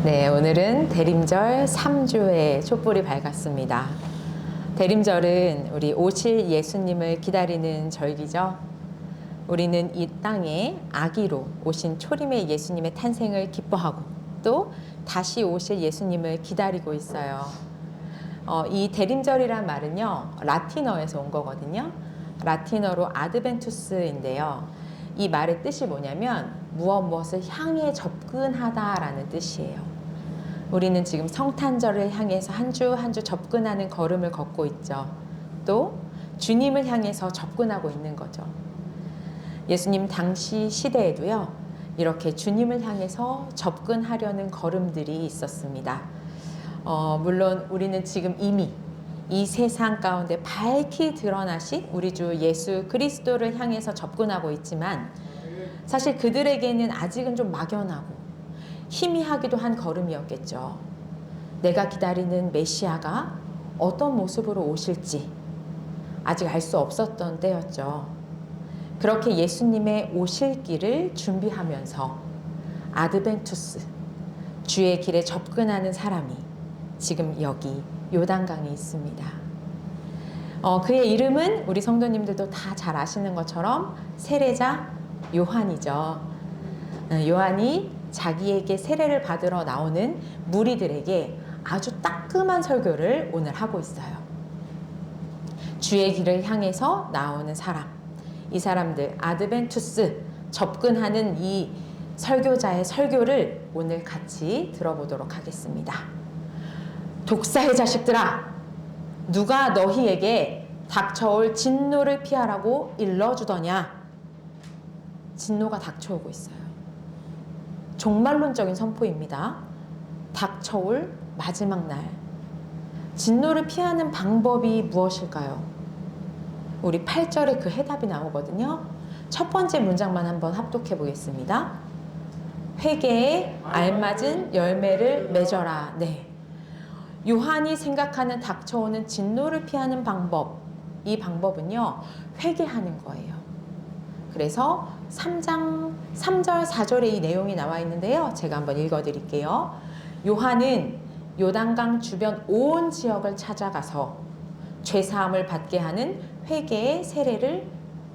네, 오늘은 대림절 3주의 촛불이 밝았습니다. 대림절은 우리 오실 예수님을 기다리는 절기죠. 우리는 이 땅에 아기로 오신 초림의 예수님의 탄생을 기뻐하고 또 다시 오실 예수님을 기다리고 있어요. 이 대림절이란 말은요, 라틴어에서 온 거거든요. 라틴어로 아드벤투스인데요. 이 말의 뜻이 뭐냐면 무엇을 향해 접근하다라는 뜻이에요. 우리는 지금 성탄절을 향해서 한 주 한 주 접근하는 걸음을 걷고 있죠. 또 주님을 향해서 접근하고 있는 거죠. 예수님 당시 시대에도요, 이렇게 주님을 향해서 접근하려는 걸음들이 있었습니다. 물론 우리는 지금 이미 이 세상 가운데 밝히 드러나신 우리 주 예수 그리스도를 향해서 접근하고 있지만 사실 그들에게는 아직은 좀 막연하고 희미하기도 한 걸음이었겠죠. 내가 기다리는 메시아가 어떤 모습으로 오실지 아직 알 수 없었던 때였죠. 그렇게 예수님의 오실 길을 준비하면서 아드벤투스, 주의 길에 접근하는 사람이 지금 여기 요단강에 있습니다. 그의 이름은 우리 성도님들도 다 잘 아시는 것처럼 세례자 요한이죠. 요한이 자기에게 세례를 받으러 나오는 무리들에게 아주 따끔한 설교를 오늘 하고 있어요. 주의 길을 향해서 나오는 사람, 이 사람들 아드벤투스, 접근하는 이 설교자의 설교를 오늘 같이 들어보도록 하겠습니다. 독사의 자식들아, 누가 너희에게 닥쳐올 진노를 피하라고 일러주더냐? 진노가 닥쳐오고 있어요. 종말론적인 선포입니다. 닥쳐올 마지막 날. 진노를 피하는 방법이 무엇일까요? 우리 8절에 그 해답이 나오거든요. 첫 번째 문장만 한번 합독해 보겠습니다. 회개에 알맞은 열매를 맺어라. 네. 요한이 생각하는 닥쳐오는 진노를 피하는 방법, 이 방법은요, 회개하는 거예요. 그래서 3장 3절 4절에 이 내용이 나와 있는데요, 제가 한번 읽어 드릴게요. 요한은 요단강 주변 온 지역을 찾아가서 죄사함을 받게 하는 회개의 세례를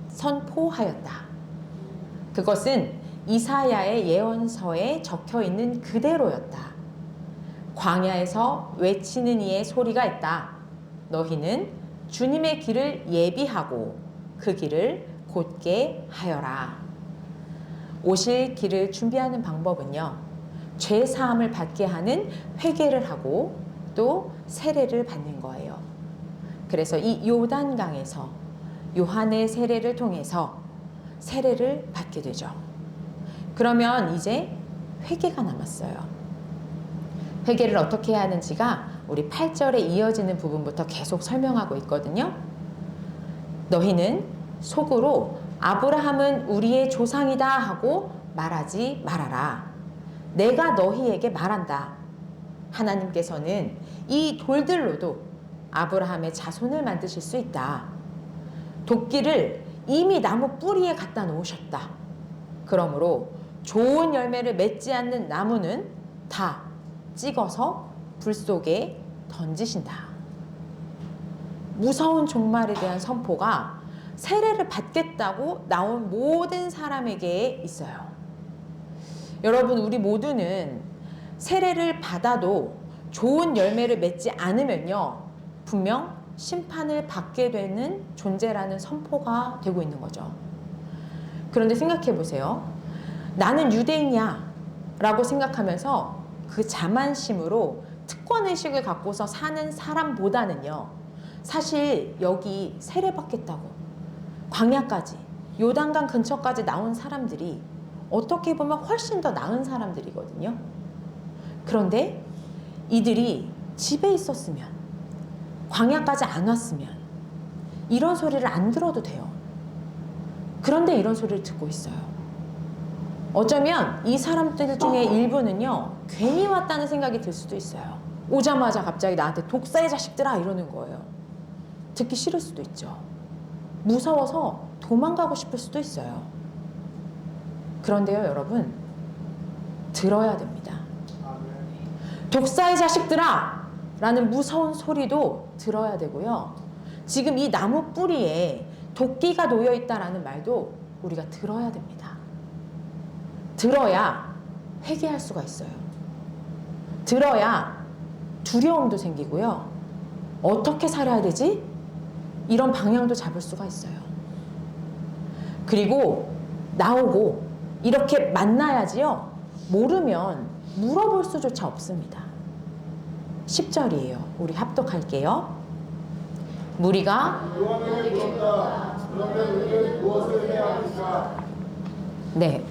선포하였다. 그것은 이사야의 예언서에 적혀 있는 그대로였다. 광야에서 외치는 이의 소리가 있다. 너희는 주님의 길을 예비하고 그 길을 곧게 하여라. 오실 길을 준비하는 방법은요, 죄 사함을 받게 하는 회개를 하고 또 세례를 받는 거예요. 그래서 이 요단강에서 요한의 세례를 통해서 세례를 받게 되죠. 그러면 이제 회개가 남았어요. 회개를 어떻게 해야 하는지가 우리 8절에 이어지는 부분부터 계속 설명하고 있거든요. 너희는 속으로 아브라함은 우리의 조상이다 하고 말하지 말아라. 내가 너희에게 말한다. 하나님께서는 이 돌들로도 아브라함의 자손을 만드실 수 있다. 도끼를 이미 나무 뿌리에 갖다 놓으셨다. 그러므로 좋은 열매를 맺지 않는 나무는 다 찍어서 불 속에 던지신다. 무서운 종말에 대한 선포가 세례를 받겠다고 나온 모든 사람에게 있어요. 여러분, 우리 모두는 세례를 받아도 좋은 열매를 맺지 않으면요, 분명 심판을 받게 되는 존재라는 선포가 되고 있는 거죠. 그런데 생각해 보세요. 나는 유대인이야 라고 생각하면서 그 자만심으로 특권의식을 갖고서 사는 사람보다는요, 사실 여기 세례받겠다고 광야까지, 요단강 근처까지 나온 사람들이 어떻게 보면 훨씬 더 나은 사람들이거든요. 그런데 이들이 집에 있었으면, 광야까지 안 왔으면 이런 소리를 안 들어도 돼요. 그런데 이런 소리를 듣고 있어요. 어쩌면 이 사람들 중에 일부는요, 괜히 왔다는 생각이 들 수도 있어요. 오자마자 갑자기 나한테 독사의 자식들아 이러는 거예요. 듣기 싫을 수도 있죠. 무서워서 도망가고 싶을 수도 있어요. 그런데요, 여러분, 들어야 됩니다. 독사의 자식들아! 라는 무서운 소리도 들어야 되고요. 지금 이 나무 뿌리에 도끼가 놓여 있다라는 말도 우리가 들어야 됩니다. 들어야 회개할 수가 있어요. 들어야 두려움도 생기고요. 어떻게 살아야 되지? 이런 방향도 잡을 수가 있어요. 그리고 나오고 이렇게 만나야지요. 모르면 물어볼 수조차 없습니다. 10절이에요. 우리 합독할게요. 무리가 요한에게 물었다. 그러면 우리는 무엇을 해야 합니까? 네,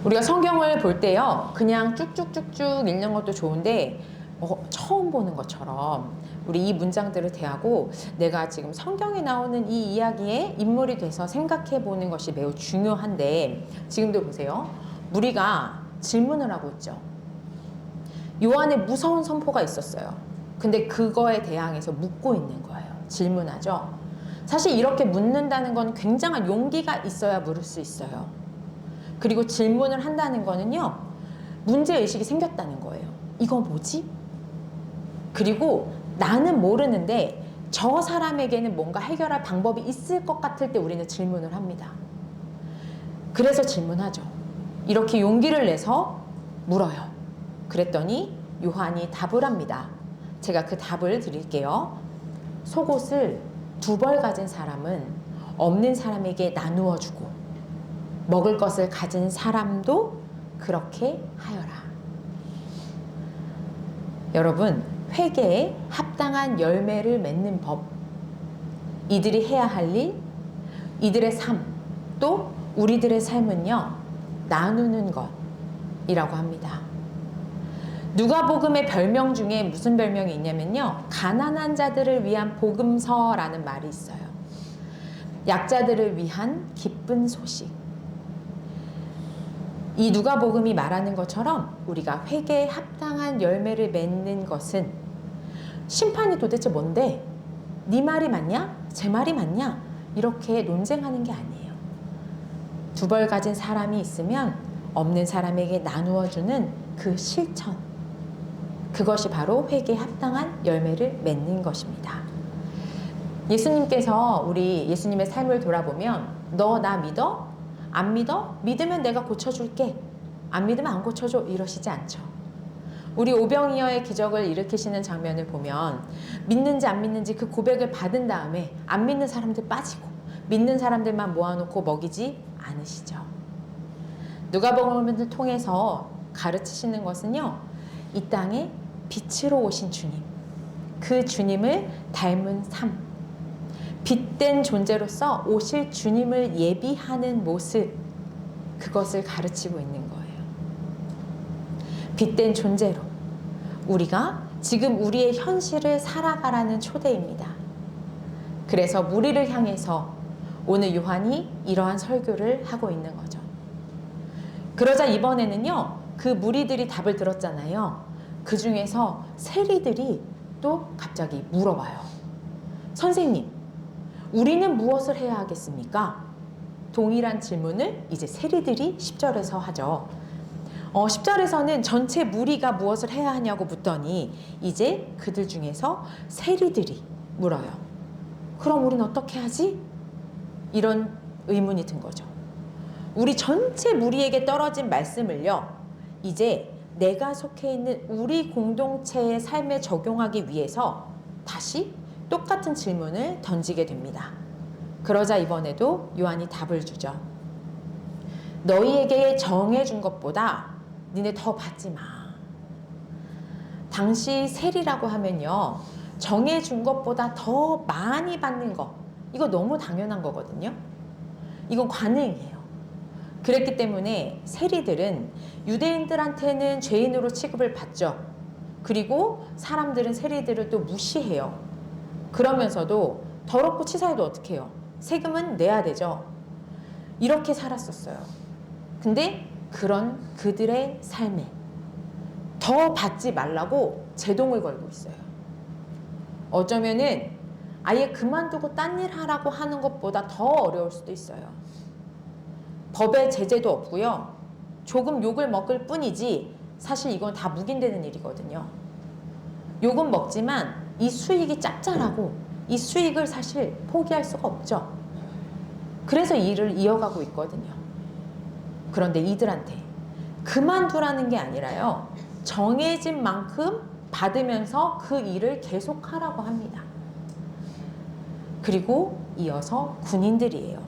우리가 성경을 볼 때요, 그냥 쭉쭉쭉쭉 읽는 것도 좋은데 처음 보는 것처럼 우리 이 문장들을 대하고 내가 지금 성경에 나오는 이 이야기의 인물이 돼서 생각해 보는 것이 매우 중요한데, 지금도 보세요. 무리가 질문을 하고 있죠. 요한의 무서운 선포가 있었어요. 근데 그거에 대항해서 묻고 있는 거예요. 질문하죠. 사실 이렇게 묻는다는 건 굉장한 용기가 있어야 물을 수 있어요. 그리고 질문을 한다는 거는요, 문제의식이 생겼다는 거예요. 이거 뭐지? 그리고 나는 모르는데 저 사람에게는 뭔가 해결할 방법이 있을 것 같을 때 우리는 질문을 합니다. 그래서 질문하죠. 이렇게 용기를 내서 물어요. 그랬더니 요한이 답을 합니다. 제가 그 답을 드릴게요. 속옷을 2벌 가진 사람은 없는 사람에게 나누어 주고 먹을 것을 가진 사람도 그렇게 하여라. 여러분, 회개에 합당한 열매를 맺는 법, 이들이 해야 할 일, 이들의 삶, 또 우리들의 삶은요, 나누는 것이라고 합니다. 누가복음의 별명 중에 무슨 별명이 있냐면요, 가난한 자들을 위한 복음서라는 말이 있어요. 약자들을 위한 기쁜 소식. 이 누가복음이 말하는 것처럼 우리가 회개에 합당한 열매를 맺는 것은 심판이 도대체 뭔데? 네 말이 맞냐? 제 말이 맞냐? 이렇게 논쟁하는 게 아니에요. 2벌 가진 사람이 있으면 없는 사람에게 나누어주는 그 실천, 그것이 바로 회개에 합당한 열매를 맺는 것입니다. 예수님께서 우리 예수님의 삶을 돌아보면 너 나 믿어? 안 믿어? 믿으면 내가 고쳐줄게. 안 믿으면 안 고쳐줘. 이러시지 않죠. 우리 오병이어의 기적을 일으키시는 장면을 보면 믿는지 안 믿는지 그 고백을 받은 다음에 안 믿는 사람들 빠지고 믿는 사람들만 모아놓고 먹이지 않으시죠. 누가복음을 통해서 가르치시는 것은요, 이 땅에 빛으로 오신 주님, 그 주님을 닮은 삶, 빛된 존재로서 오실 주님을 예비하는 모습, 그것을 가르치고 있는 거예요. 빛된 존재로 우리가 지금 우리의 현실을 살아가라는 초대입니다. 그래서 무리를 향해서 오늘 요한이 이러한 설교를 하고 있는 거죠. 그러자 이번에는요, 그 무리들이 답을 들었잖아요. 그 중에서 세리들이 또 갑자기 물어봐요. 선생님, 우리는 무엇을 해야 하겠습니까? 동일한 질문을 이제 세리들이 10절에서 하죠. 10절에서는 전체 무리가 무엇을 해야 하냐고 묻더니 이제 그들 중에서 세리들이 물어요. 그럼 우린 어떻게 하지? 이런 의문이 든 거죠. 우리 전체 무리에게 떨어진 말씀을요, 이제 내가 속해 있는 우리 공동체의 삶에 적용하기 위해서 다시 똑같은 질문을 던지게 됩니다. 그러자 이번에도 요한이 답을 주죠. 너희에게 정해준 것보다 니네 더 받지 마. 당시 세리라고 하면요, 정해준 것보다 더 많이 받는 거, 이거 너무 당연한 거거든요. 이건 관행이에요. 그랬기 때문에 세리들은 유대인들한테는 죄인으로 취급을 받죠. 그리고 사람들은 세리들을 또 무시해요. 그러면서도 더럽고 치사해도 어떻게 해요? 세금은 내야 되죠. 이렇게 살았었어요. 근데 그런 그들의 삶에 더 받지 말라고 제동을 걸고 있어요. 어쩌면은 아예 그만두고 딴 일 하라고 하는 것보다 더 어려울 수도 있어요. 법에 제재도 없고요. 조금 욕을 먹을 뿐이지 사실 이건 다 묵인되는 일이거든요. 욕은 먹지만 이 수익이 짭짤하고 이 수익을 사실 포기할 수가 없죠. 그래서 일을 이어가고 있거든요. 그런데 이들한테 그만두라는 게 아니라요. 정해진 만큼 받으면서 그 일을 계속하라고 합니다. 그리고 이어서 군인들이에요.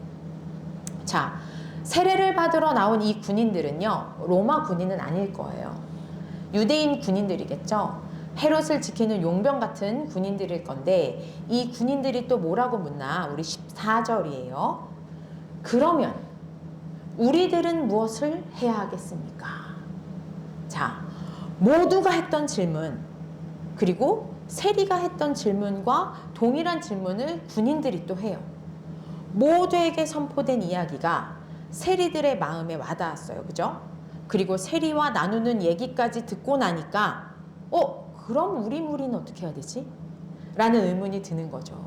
자, 세례를 받으러 나온 이 군인들은요. 로마 군인은 아닐 거예요. 유대인 군인들이겠죠. 헤롯을 지키는 용병 같은 군인들일 건데 이 군인들이 또 뭐라고 묻나? 우리 14절이에요. 그러면 우리들은 무엇을 해야 하겠습니까? 자, 모두가 했던 질문 그리고 세리가 했던 질문과 동일한 질문을 군인들이 또 해요. 모두에게 선포된 이야기가 세리들의 마음에 와닿았어요. 그죠? 그리고 세리와 나누는 얘기까지 듣고 나니까 그럼 우리 무리는 어떻게 해야 되지? 라는 의문이 드는 거죠.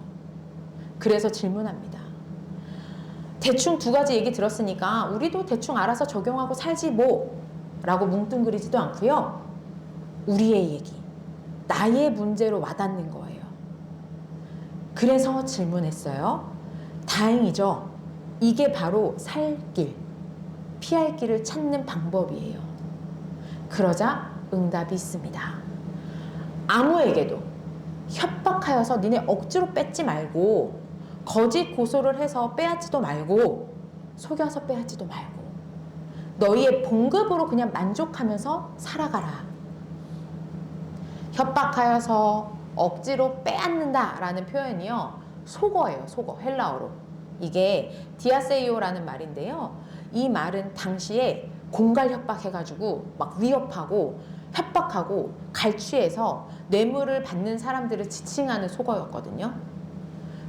그래서 질문합니다. 대충 두 가지 얘기 들었으니까 우리도 대충 알아서 적용하고 살지 뭐 라고 뭉뚱그리지도 않고요. 우리의 얘기, 나의 문제로 와닿는 거예요. 그래서 질문했어요. 다행이죠. 이게 바로 살 길, 피할 길을 찾는 방법이에요. 그러자 응답이 있습니다. 아무에게도 협박하여서 니네 억지로 뺏지 말고 거짓 고소를 해서 빼앗지도 말고 속여서 빼앗지도 말고 너희의 봉급으로 그냥 만족하면서 살아가라. 협박하여서 억지로 빼앗는다라는 표현이요. 속어예요. 속어. 헬라어로. 이게 디아세이오라는 말인데요. 이 말은 당시에 공갈 협박해가지고 막 위협하고 협박하고 갈취해서 뇌물을 받는 사람들을 지칭하는 속어였거든요.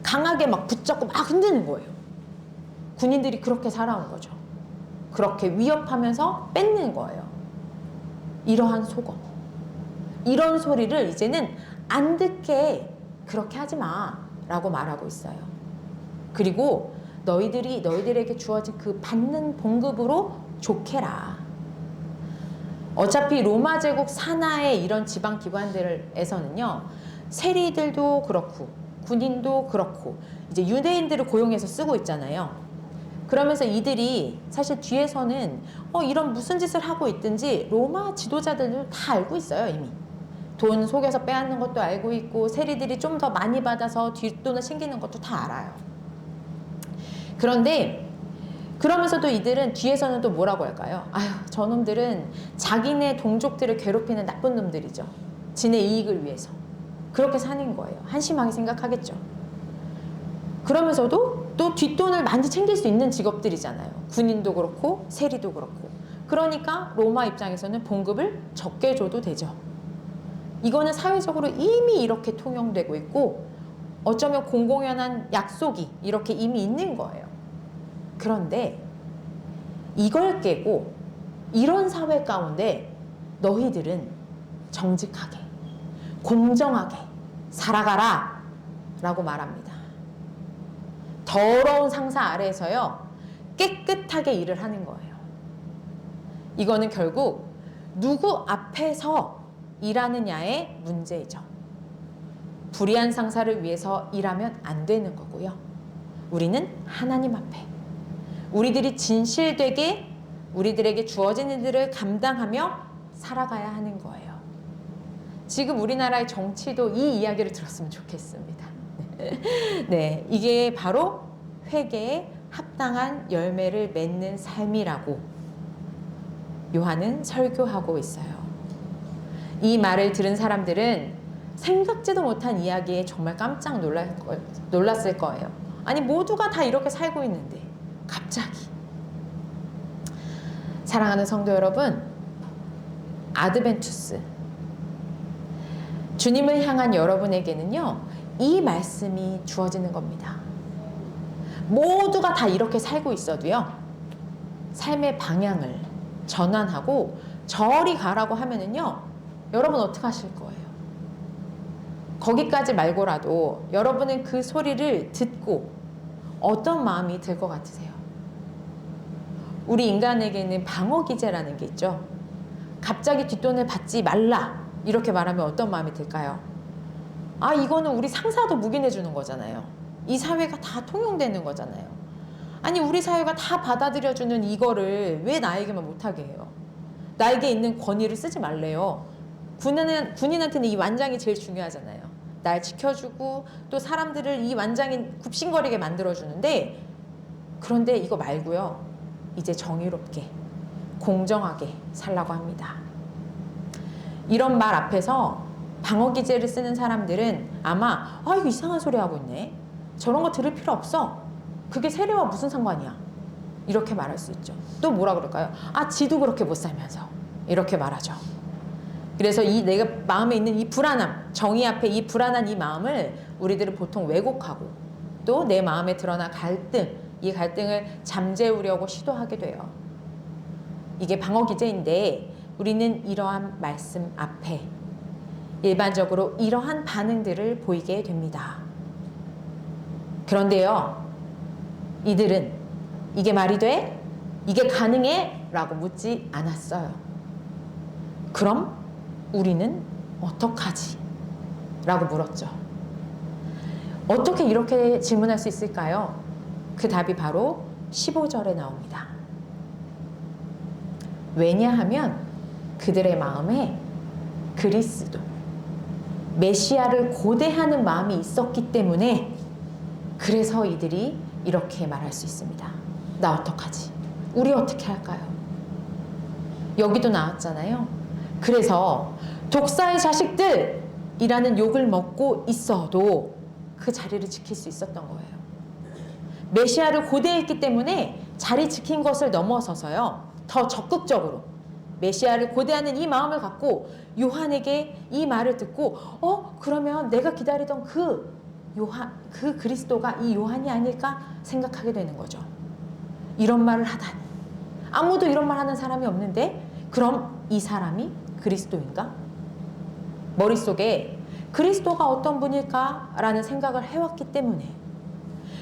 강하게 막 붙잡고 막 흔드는 거예요. 군인들이 그렇게 살아온 거죠. 그렇게 위협하면서 뺏는 거예요. 이러한 속어. 이런 소리를 이제는 안 듣게 그렇게 하지 마 라고 말하고 있어요. 그리고 너희들에게 주어진 그 받는 봉급으로 좋게라. 어차피 로마 제국 산하의 이런 지방 기관들에서는요, 세리들도 그렇고 군인도 그렇고 이제 유대인들을 고용해서 쓰고 있잖아요. 그러면서 이들이 사실 뒤에서는 이런 무슨 짓을 하고 있든지 로마 지도자들도 다 알고 있어요. 이미 돈 속여서 빼앗는 것도 알고 있고 세리들이 좀 더 많이 받아서 뒷돈을 챙기는 것도 다 알아요. 그런데 그러면서도 이들은 뒤에서는 또 뭐라고 할까요? 아휴, 저놈들은 자기네 동족들을 괴롭히는 나쁜 놈들이죠. 지네 이익을 위해서. 그렇게 사는 거예요. 한심하게 생각하겠죠. 그러면서도 또 뒷돈을 많이 챙길 수 있는 직업들이잖아요. 군인도 그렇고 세리도 그렇고. 그러니까 로마 입장에서는 봉급을 적게 줘도 되죠. 이거는 사회적으로 이미 이렇게 통용되고 있고 어쩌면 공공연한 약속이 이렇게 이미 있는 거예요. 그런데 이걸 깨고 이런 사회 가운데 너희들은 정직하게 공정하게 살아가라 라고 말합니다. 더러운 상사 아래에서요 깨끗하게 일을 하는 거예요. 이거는 결국 누구 앞에서 일하느냐의 문제이죠. 불의한 상사를 위해서 일하면 안 되는 거고요. 우리는 하나님 앞에 우리들이 진실되게 우리들에게 주어진 일들을 감당하며 살아가야 하는 거예요. 지금 우리나라의 정치도 이 이야기를 들었으면 좋겠습니다. 네, 이게 바로 회개에 합당한 열매를 맺는 삶이라고 요한은 설교하고 있어요. 이 말을 들은 사람들은 생각지도 못한 이야기에 정말 깜짝 놀랐을 거예요. 아니, 모두가 다 이렇게 살고 있는데 갑자기. 사랑하는 성도 여러분, 아드벤투스 주님을 향한 여러분에게는요 이 말씀이 주어지는 겁니다. 모두가 다 이렇게 살고 있어도요 삶의 방향을 전환하고 저리 가라고 하면은요 여러분 어떻게 하실 거예요? 거기까지 말고라도 여러분은 그 소리를 듣고 어떤 마음이 들 것 같으세요? 우리 인간에게는 방어 기제라는 게 있죠. 갑자기 뒷돈을 받지 말라 이렇게 말하면 어떤 마음이 들까요? 아, 이거는 우리 상사도 묵인해 주는 거잖아요. 이 사회가 다 통용되는 거잖아요. 아니, 우리 사회가 다 받아들여주는 이거를 왜 나에게만 못하게 해요? 나에게 있는 권위를 쓰지 말래요. 군인한테는 이 완장이 제일 중요하잖아요. 날 지켜주고 또 사람들을 이 완장이 굽신거리게 만들어주는데, 그런데 이거 말고요. 이제 정의롭게 공정하게 살라고 합니다. 이런 말 앞에서 방어기제를 쓰는 사람들은 아마 아, 이거 이상한 소리 하고 있네. 저런 거 들을 필요 없어. 그게 세례와 무슨 상관이야. 이렇게 말할 수 있죠. 또 뭐라 그럴까요? 아, 지도 그렇게 못 살면서. 이렇게 말하죠. 그래서 이 내가 마음에 있는 이 불안함, 정의 앞에 이 불안한 이 마음을 우리들은 보통 왜곡하고 또 내 마음에 드러난 갈등, 이 갈등을 잠재우려고 시도하게 돼요. 이게 방어기제인데 우리는 이러한 말씀 앞에 일반적으로 이러한 반응들을 보이게 됩니다. 그런데요, 이들은 이게 말이 돼? 이게 가능해? 라고 묻지 않았어요. 그럼 우리는 어떡하지? 라고 물었죠. 어떻게 이렇게 질문할 수 있을까요? 그 답이 바로 15절에 나옵니다. 왜냐하면 그들의 마음에 그리스도, 메시아를 고대하는 마음이 있었기 때문에 그래서 이들이 이렇게 말할 수 있습니다. 나 어떡하지? 우리 어떻게 할까요? 여기도 나왔잖아요. 그래서 독사의 자식들이라는 욕을 먹고 있어도 그 자리를 지킬 수 있었던 거예요. 메시아를 고대했기 때문에 자리 지킨 것을 넘어서서요, 더 적극적으로 메시아를 고대하는 이 마음을 갖고 요한에게 이 말을 듣고 그러면 내가 기다리던 그 그리스도가 이 요한이 아닐까 생각하게 되는 거죠. 이런 말을 하다니. 아무도 이런 말 하는 사람이 없는데 그럼 이 사람이 그리스도인가? 머릿속에 그리스도가 어떤 분일까? 라는 생각을 해왔기 때문에,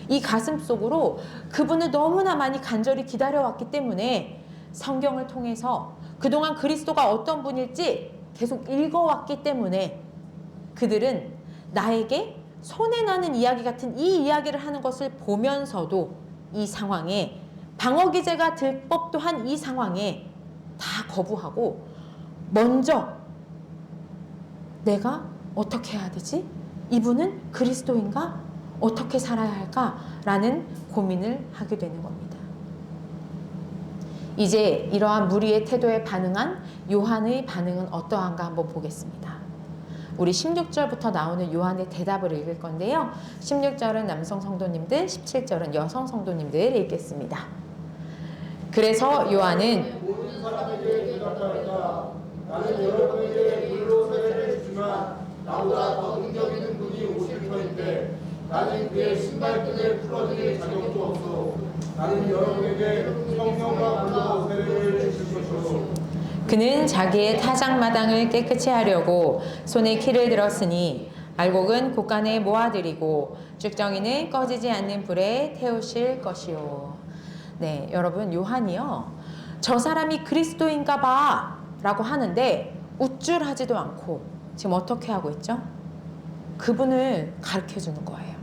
이 가슴 속으로 그분을 너무나 많이 간절히 기다려왔기 때문에 성경을 통해서 그동안 그리스도가 어떤 분일지 계속 읽어왔기 때문에 그들은 나에게 손해나는 이야기 같은 이 이야기를 하는 것을 보면서도 이 상황에 방어기제가 들 법도 한 이 상황에 다 거부하고 먼저 내가 어떻게 해야 되지? 이분은 그리스도인가? 어떻게 살아야 할까? 라는 고민을 하게 되는 겁니다. 이제 이러한 무리의 태도에 반응한 요한의 반응은 어떠한가 한번 보겠습니다. 우리 16절부터 나오는 요한의 대답을 읽을 건데요. 16절은 남성 성도님들, 17절은 여성 성도님들 읽겠습니다. 그래서 요한은 모든 사람에게 대답하였다. 나는 여러분에게 물로 세례를 주지만 나보다 더 능력 있는 분이 오실 터인데 나는 그의 신발끈을 풀어드릴 자격도 없어. 나는 여러분에게 성령과 물로 세례를 주실 것이오. 그는 자기의 타작마당을 깨끗이 하려고 손에 키를 들었으니 알곡은 곳간에 모아들이고 쭉정이는 꺼지지 않는 불에 태우실 것이요. 네, 여러분, 요한이요, 저 사람이 그리스도인가 봐 라고 하는데 우쭐하지도 않고 지금 어떻게 하고 있죠? 그분을 가르쳐주는 거예요.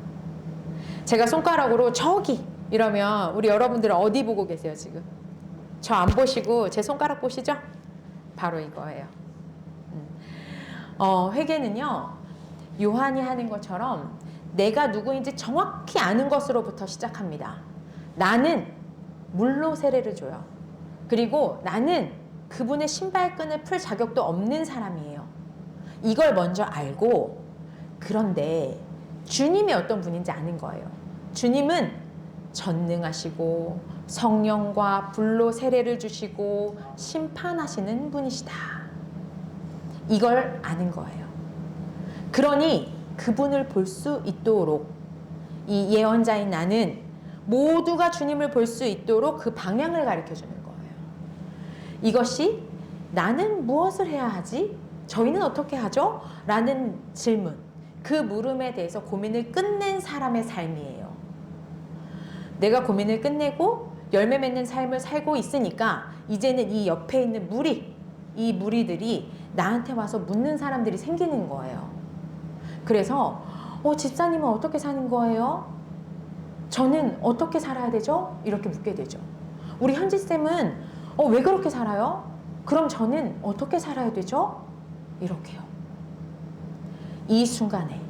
제가 손가락으로 저기 이러면 우리 여러분들은 어디 보고 계세요 지금? 저 안 보시고 제 손가락 보시죠? 바로 이거예요. 회개는요, 요한이 하는 것처럼 내가 누구인지 정확히 아는 것으로부터 시작합니다. 나는 물로 세례를 줘요. 그리고 나는 그분의 신발끈을 풀 자격도 없는 사람이에요. 이걸 먼저 알고, 그런데 주님이 어떤 분인지 아는 거예요. 주님은 전능하시고 성령과 불로 세례를 주시고 심판하시는 분이시다. 이걸 아는 거예요. 그러니 그분을 볼 수 있도록 이 예언자인 나는 모두가 주님을 볼 수 있도록 그 방향을 가르쳐 주는 거예요. 이것이 나는 무엇을 해야 하지? 저희는 어떻게 하죠? 라는 질문, 그 물음에 대해서 고민을 끝낸 사람의 삶이에요. 내가 고민을 끝내고 열매 맺는 삶을 살고 있으니까 이제는 이 옆에 있는 이 무리들이 나한테 와서 묻는 사람들이 생기는 거예요. 그래서 집사님은 어떻게 사는 거예요? 저는 어떻게 살아야 되죠? 이렇게 묻게 되죠. 우리 현지쌤은 왜 그렇게 살아요? 그럼 저는 어떻게 살아야 되죠? 이렇게요. 이 순간에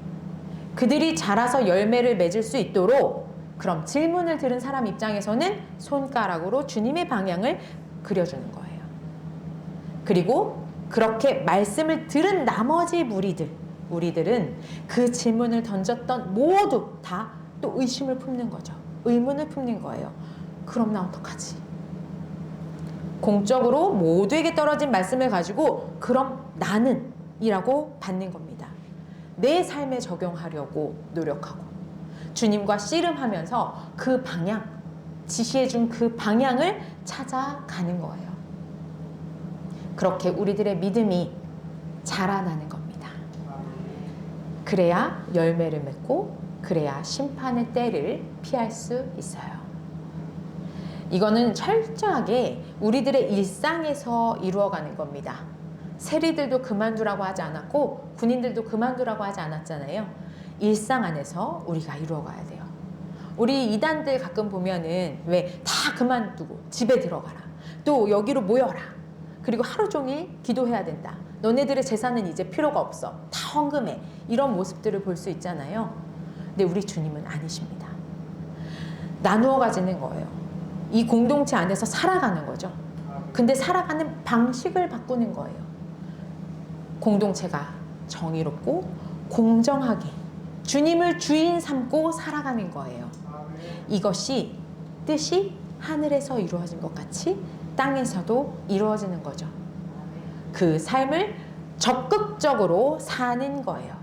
그들이 자라서 열매를 맺을 수 있도록 그럼 질문을 들은 사람 입장에서는 손가락으로 주님의 방향을 그려주는 거예요. 그리고 그렇게 말씀을 들은 나머지 우리들은 그 질문을 던졌던 모두 다 또 의심을 품는 거죠. 의문을 품는 거예요. 그럼 나 어떡하지? 공적으로 모두에게 떨어진 말씀을 가지고 그럼 나는 이라고 받는 겁니다. 내 삶에 적용하려고 노력하고 주님과 씨름하면서 그 방향, 지시해준 그 방향을 찾아가는 거예요. 그렇게 우리들의 믿음이 자라나는 겁니다. 그래야 열매를 맺고 그래야 심판의 때를 피할 수 있어요. 이거는 철저하게 우리들의 일상에서 이루어가는 겁니다. 세리들도 그만두라고 하지 않았고 군인들도 그만두라고 하지 않았잖아요. 일상 안에서 우리가 이루어가야 돼요. 우리 이단들 가끔 보면은 왜 다 그만두고 집에 들어가라. 또 여기로 모여라. 그리고 하루 종일 기도해야 된다. 너네들의 재산은 이제 필요가 없어. 다 헌금해. 이런 모습들을 볼 수 있잖아요. 근데 우리 주님은 아니십니다. 나누어 가지는 거예요. 이 공동체 안에서 살아가는 거죠. 근데 살아가는 방식을 바꾸는 거예요. 공동체가 정의롭고 공정하게 주님을 주인 삼고 살아가는 거예요. 이것이 뜻이 하늘에서 이루어진 것 같이 땅에서도 이루어지는 거죠. 그 삶을 적극적으로 사는 거예요.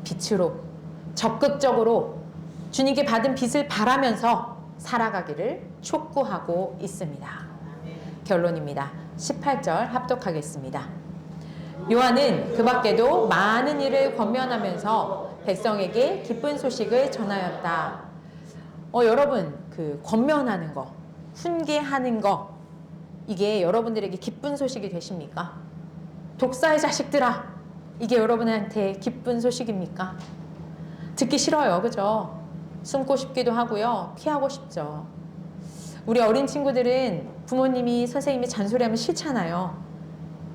빛으로 적극적으로 주님께 받은 빛을 바라면서 살아가기를 촉구하고 있습니다. 결론입니다. 18절 합독하겠습니다. 요한은 그 밖에도 많은 일을 권면하면서 백성에게 기쁜 소식을 전하였다. 여러분, 그 권면하는 거, 훈계하는 거, 이게 여러분들에게 기쁜 소식이 되십니까? 독사의 자식들아, 이게 여러분한테 기쁜 소식입니까? 듣기 싫어요. 그죠? 숨고 싶기도 하고요. 피하고 싶죠. 우리 어린 친구들은 부모님이 선생님이 잔소리하면 싫잖아요.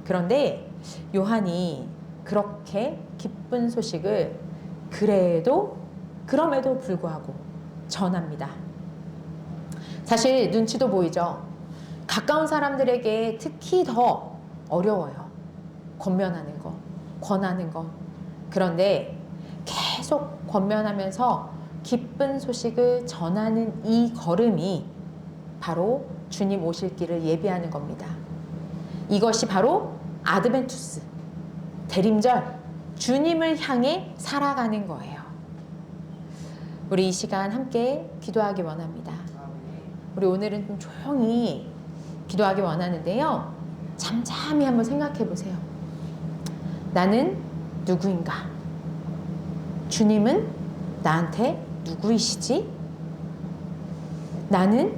그런데 요한이 그렇게 기쁜 소식을 그럼에도 불구하고 전합니다. 사실 눈치도 보이죠. 가까운 사람들에게 특히 더 어려워요. 권면하는 거, 권하는 거. 그런데 계속 권면하면서 기쁜 소식을 전하는 이 걸음이 바로 주님 오실 길을 예비하는 겁니다. 이것이 바로 아드벤투스, 대림절, 주님을 향해 살아가는 거예요. 우리 이 시간 함께 기도하기 원합니다. 우리 오늘은 좀 조용히 기도하기 원하는데요. 잠잠히 한번 생각해 보세요. 나는 누구인가? 주님은 나한테 누구이시지? 나는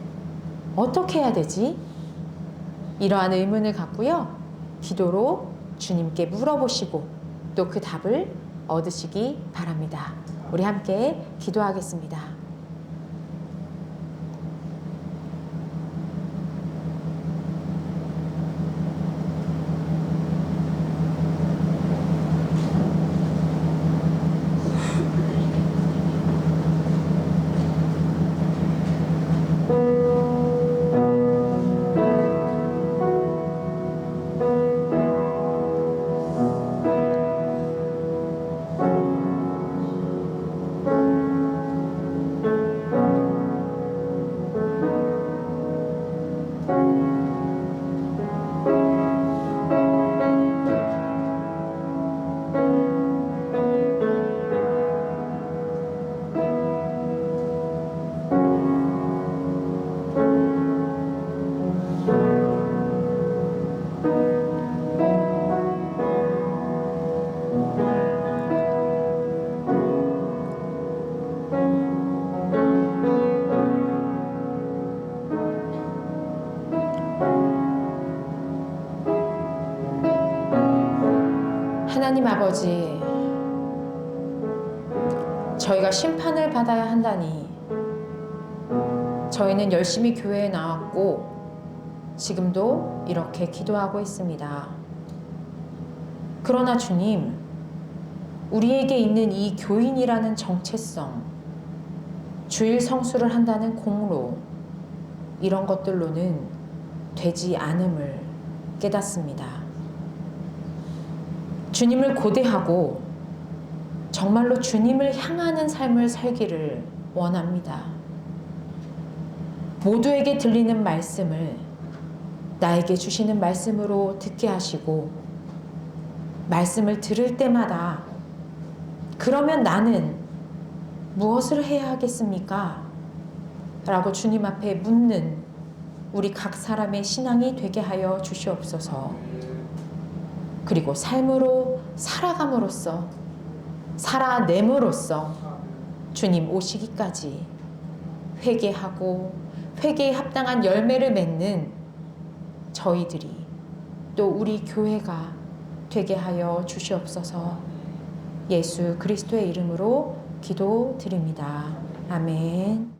어떻게 해야 되지? 이러한 의문을 갖고요. 기도로 주님께 물어보시고 또 그 답을 얻으시기 바랍니다. 우리 함께 기도하겠습니다. 하나님 아버지, 저희가 심판을 받아야 한다니 저희는 열심히 교회에 나왔고 지금도 이렇게 기도하고 있습니다. 그러나 주님, 우리에게 있는 이 교인이라는 정체성, 주일 성수를 한다는 공로, 이런 것들로는 되지 않음을 깨닫습니다. 주님을 고대하고 정말로 주님을 향하는 삶을 살기를 원합니다. 모두에게 들리는 말씀을 나에게 주시는 말씀으로 듣게 하시고, 말씀을 들을 때마다 그러면 나는 무엇을 해야 하겠습니까? 라고 주님 앞에 묻는 우리 각 사람의 신앙이 되게 하여 주시옵소서. 그리고 삶으로 살아감으로써, 살아냄으로써 주님 오시기까지 회개하고 회개에 합당한 열매를 맺는 저희들이, 또 우리 교회가 되게 하여 주시옵소서. 예수 그리스도의 이름으로 기도드립니다. 아멘.